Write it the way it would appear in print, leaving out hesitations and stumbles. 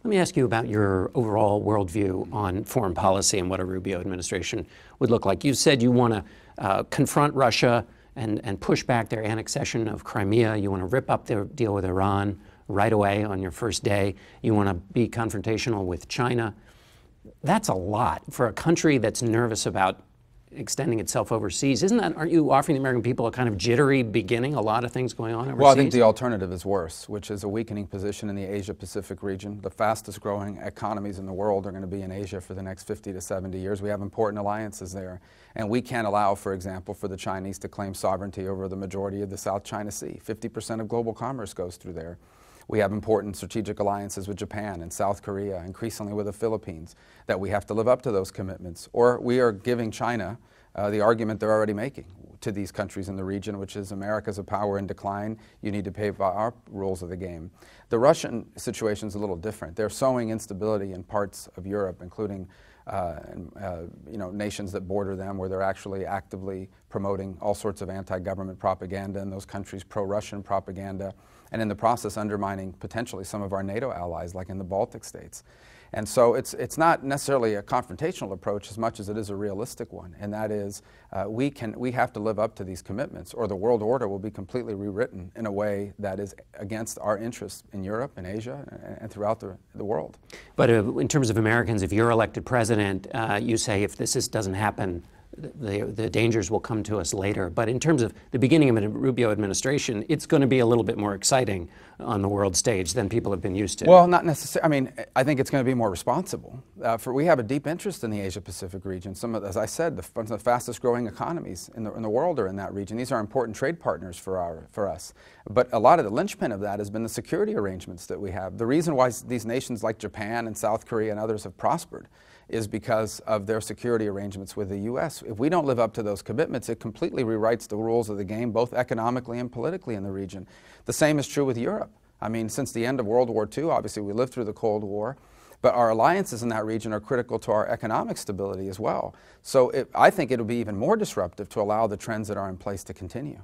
Let me ask you about your overall worldview on foreign policy and what a Rubio administration would look like. You said you want to confront Russia and push back their annexation of Crimea. You want to rip up their deal with Iran right away on your first day. You want to be confrontational with China. That's a lot for a country that's nervous about extending itself overseas. Aren't you offering the American people a kind of jittery beginning, a lot of things going on overseas? Well, I think the alternative is worse, which is a weakening position in the Asia-Pacific region. The fastest growing economies in the world are going to be in Asia for the next 50 to 70 years. We have important alliances there. And we can't allow, for example, for the Chinese to claim sovereignty over the majority of the South China Sea. 50% of global commerce goes through there. We have important strategic alliances with Japan and South Korea, increasingly with the Philippines, that we have to live up to those commitments. Or we are giving China the argument they're already making to these countries in the region, which is America's a power in decline. You need to pay by our rules of the game. The Russian situation is a little different. They're sowing instability in parts of Europe, including nations that border them, where they're actually actively promoting all sorts of anti-government propaganda in those countries, pro-Russian propaganda, and in the process undermining potentially some of our NATO allies, like in the Baltic states. And so it's not necessarily a confrontational approach as much as it is a realistic one, and that is we have to live up to these commitments, or the world order will be completely rewritten in a way that is against our interests in Europe and Asia and throughout the world. But in terms of Americans, if you're elected president, you say if this doesn't happen, the dangers will come to us later. But in terms of the beginning of a Rubio administration, it's going to be a little bit more exciting on the world stage than people have been used to. Well, not necessarily. I mean, I think it's going to be more responsible. We have a deep interest in the Asia-Pacific region. As I said, some of the fastest growing economies in the world are in that region. These are important trade partners for us. But a lot of the linchpin of that has been the security arrangements that we have. The reason why these nations like Japan and South Korea and others have prospered is because of their security arrangements with the U.S. If we don't live up to those commitments, it completely rewrites the rules of the game, both economically and politically in the region. The same is true with Europe. I mean, since the end of World War II, obviously we lived through the Cold War, but our alliances in that region are critical to our economic stability as well. So I think it'll be even more disruptive to allow the trends that are in place to continue.